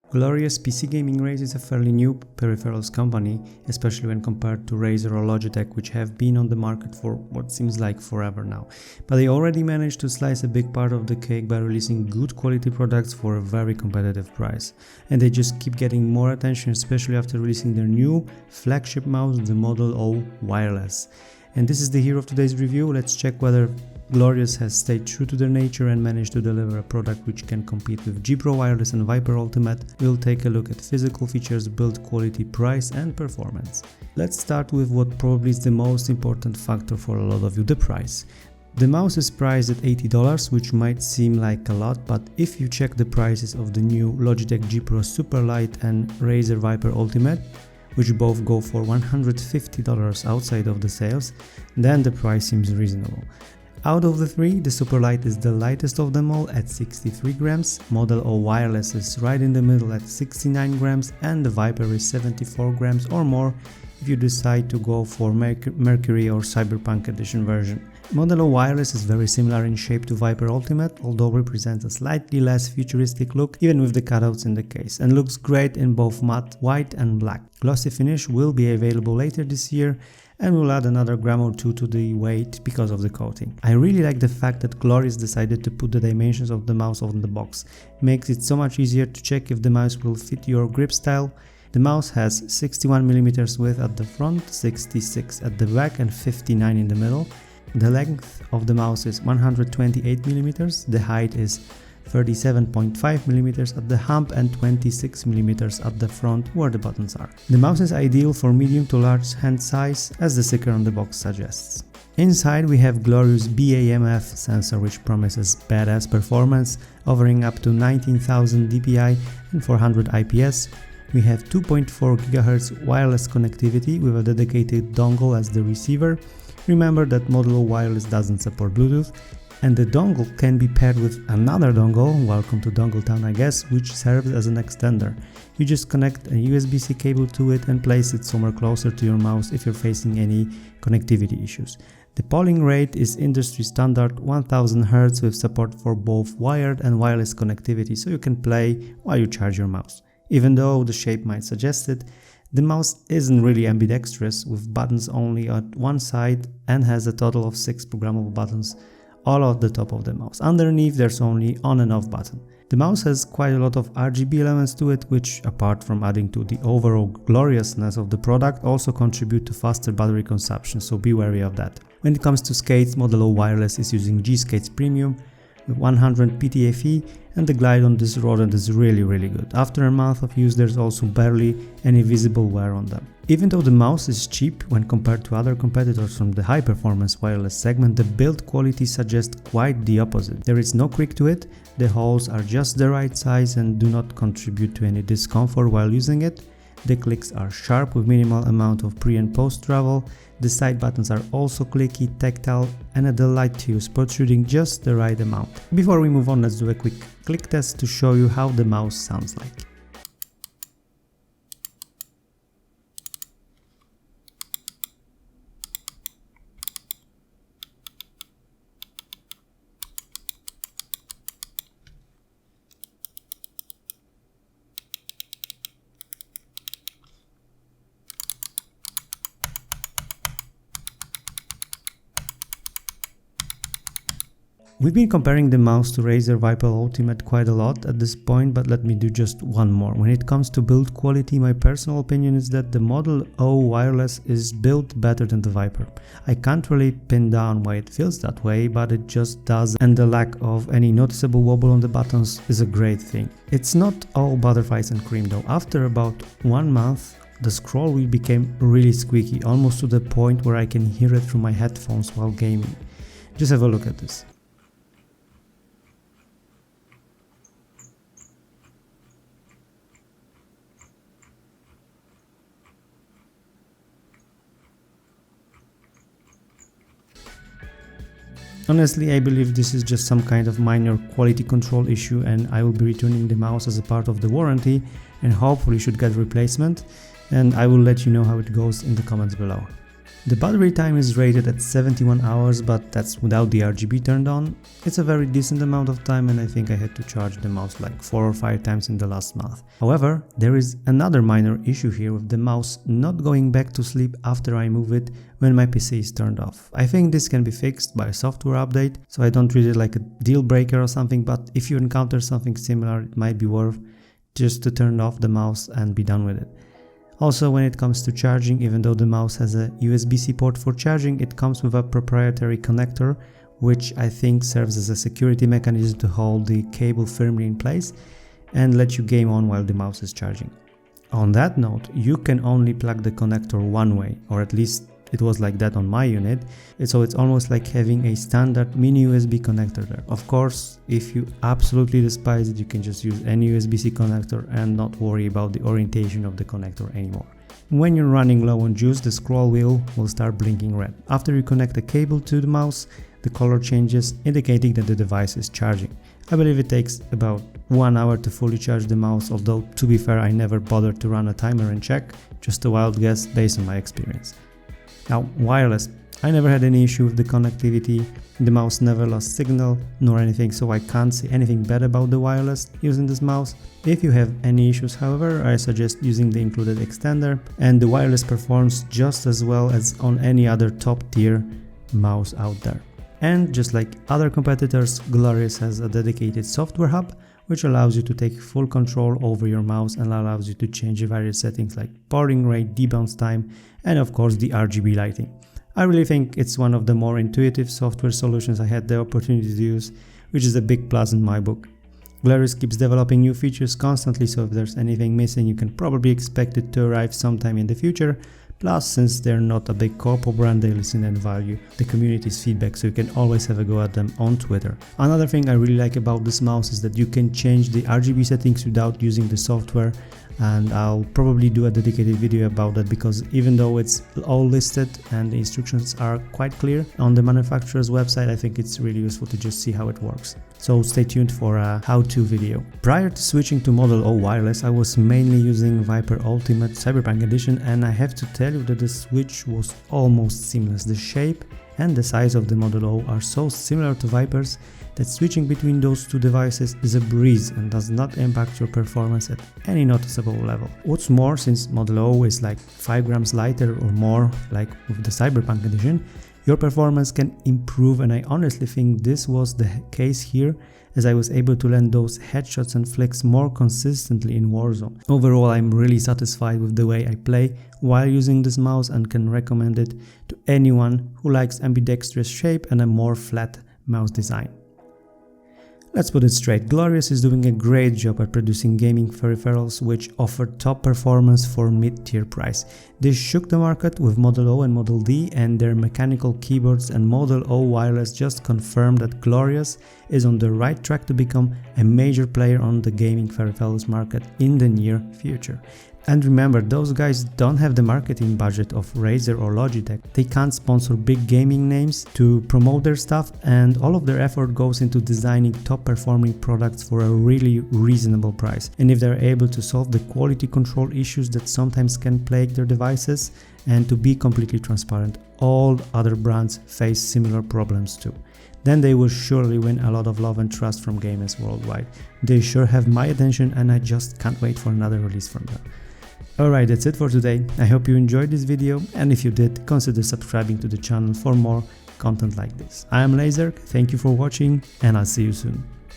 Glorious PC Gaming Race is a fairly new peripherals company, especially when compared to Razer or Logitech, which have been on the market for what seems like forever now. But they already managed to slice a big part of the cake by releasing good quality products for a very competitive price. And they just keep getting more attention, especially after releasing their new flagship mouse, the Model O Wireless. And this is the hero of today's review. Let's check whether Glorious has stayed true to their nature and managed to deliver a product which can compete with G Pro Wireless and Viper Ultimate. We'll take a look at physical features, build quality, price and performance. Let's start with what probably is the most important factor for a lot of you, the price. The mouse is priced at $80, which might seem like a lot, but if you check the prices of the new Logitech G Pro Superlight and Razer Viper Ultimate, which both go for $150 outside of the sales, then the price seems reasonable. Out of the three, the Superlight is the lightest of them all at 63 grams, Model O Wireless is right in the middle at 69 grams and the Viper is 74 grams or more if you decide to go for Mercury or Cyberpunk edition version. Model O Wireless is very similar in shape to Viper Ultimate, although represents a slightly less futuristic look even with the cutouts in the case, and looks great in both matte white and black. Glossy finish will be available later this year, and we'll add another gram or two to the weight because of the coating. I really like the fact that Glorious decided to put the dimensions of the mouse on the box. It makes it so much easier to check if the mouse will fit your grip style. The mouse has 61mm width at the front, 66 at the back and 59 in the middle. The length of the mouse is 128mm, the height is 37.5mm at the hump and 26mm at the front where the buttons are. The mouse is ideal for medium to large hand size, as the sticker on the box suggests. Inside we have Glorious BAMF sensor, which promises badass performance, offering up to 19,000 dpi and 400 IPS. We have 2.4 GHz wireless connectivity with a dedicated dongle as the receiver. Remember that Model O Wireless doesn't support Bluetooth, and the dongle can be paired with another dongle, welcome to Dongle Town I guess, which serves as an extender. You just connect a USB-C cable to it and place it somewhere closer to your mouse if you're facing any connectivity issues. The polling rate is industry standard 1000 Hz with support for both wired and wireless connectivity, so you can play while you charge your mouse. Even though the shape might suggest it, the mouse isn't really ambidextrous, with buttons only at one side, and has a total of 6 programmable buttons all at the top of the mouse. Underneath there's only on and off button. The mouse has quite a lot of RGB elements to it, which apart from adding to the overall gloriousness of the product, also contribute to faster battery consumption, so be wary of that. When it comes to skates, Model O Wireless is using G-Skates Premium with 100 PTFE, and the glide on this rodent is really good. After a month of use there's also barely any visible wear on them. Even though the mouse is cheap when compared to other competitors from the high performance wireless segment, the build quality suggests quite the opposite. There is no creak to it, the holes are just the right size and do not contribute to any discomfort while using it. The clicks are sharp with minimal amount of pre and post travel. The side buttons are also clicky, tactile and a delight to use, protruding just the right amount. Before we move on, let's do a quick click test to show you how the mouse sounds like. We've been comparing the mouse to Razer Viper Ultimate quite a lot at this point, but let me do just one more. When it comes to build quality, my personal opinion is that the Model O Wireless is built better than the Viper. I can't really pin down why it feels that way, but it just does, and the lack of any noticeable wobble on the buttons is a great thing. It's not all butterflies and cream though. After about 1 month, the scroll wheel became really squeaky, almost to the point where I can hear it through my headphones while gaming. Just have a look at this. Honestly, I believe this is just some kind of minor quality control issue, and I will be returning the mouse as a part of the warranty and hopefully should get replacement, and I will let you know how it goes in the comments below. The battery time is rated at 71 hours, but that's without the RGB turned on. It's a very decent amount of time, and I think I had to charge the mouse like 4 or 5 times in the last month. However, there is another minor issue here with the mouse not going back to sleep after I move it when my PC is turned off. I think this can be fixed by a software update, so I don't treat it like a deal breaker or something, but if you encounter something similar, it might be worth just to turn off the mouse and be done with it. Also, when it comes to charging, even though the mouse has a USB-C port for charging, it comes with a proprietary connector, which I think serves as a security mechanism to hold the cable firmly in place and let you game on while the mouse is charging. On that note, you can only plug the connector one way, or at least it was like that on my unit, so it's almost like having a standard mini USB connector there. Of course, if you absolutely despise it, you can just use any USB-C connector and not worry about the orientation of the connector anymore. When you're running low on juice, the scroll wheel will start blinking red. After you connect the cable to the mouse, the color changes, indicating that the device is charging. I believe it takes about 1 hour to fully charge the mouse, although to be fair, I never bothered to run a timer and check, just a wild guess based on my experience. Now, wireless. I never had any issue with the connectivity, the mouse never lost signal nor anything, so I can't say anything bad about the wireless using this mouse. If you have any issues, however, I suggest using the included extender, and the wireless performs just as well as on any other top tier mouse out there. And just like other competitors, Glorious has a dedicated software hub which allows you to take full control over your mouse and allows you to change the various settings like polling rate, debounce time, and of course the RGB lighting. I really think it's one of the more intuitive software solutions I had the opportunity to use, which is a big plus in my book. Glorious keeps developing new features constantly, so if there's anything missing, you can probably expect it to arrive sometime in the future. Plus, since they're not a big corpo brand, they listen and value the community's feedback, so you can always have a go at them on Twitter. Another thing I really like about this mouse is that you can change the RGB settings without using the software, and I'll probably do a dedicated video about that, because even though it's all listed and the instructions are quite clear on the manufacturer's website, I think it's really useful to just see how it works. So stay tuned for a how-to video. Prior to switching to Model O wireless, I was mainly using Viper Ultimate Cyberpunk Edition, and I have to tell you that the switch was almost seamless. The shape and the size of the Model O are so similar to Viper's that switching between those two devices is a breeze and does not impact your performance at any noticeable level. What's more, since Model O is like 5 grams lighter or more, like with the Cyberpunk Edition, your performance can improve, and I honestly think this was the case here, as I was able to land those headshots and flicks more consistently in Warzone. Overall, I'm really satisfied with the way I play while using this mouse and can recommend it to anyone who likes ambidextrous shape and a more flat mouse design. Let's put it straight, Glorious is doing a great job at producing gaming peripherals which offer top performance for mid-tier price. They shook the market with Model O and Model D, and their mechanical keyboards and Model O wireless just confirmed that Glorious is on the right track to become a major player on the gaming peripherals market in the near future. And remember, those guys don't have the marketing budget of Razer or Logitech. They can't sponsor big gaming names to promote their stuff, and all of their effort goes into designing top performing products for a really reasonable price. And if they're able to solve the quality control issues that sometimes can plague their devices, and to be completely transparent, all other brands face similar problems too, then they will surely win a lot of love and trust from gamers worldwide. They sure have my attention, and I just can't wait for another release from them. Alright, that's it for today. I hope you enjoyed this video, and if you did, consider subscribing to the channel for more content like this. I am Laser, thank you for watching, and I'll see you soon.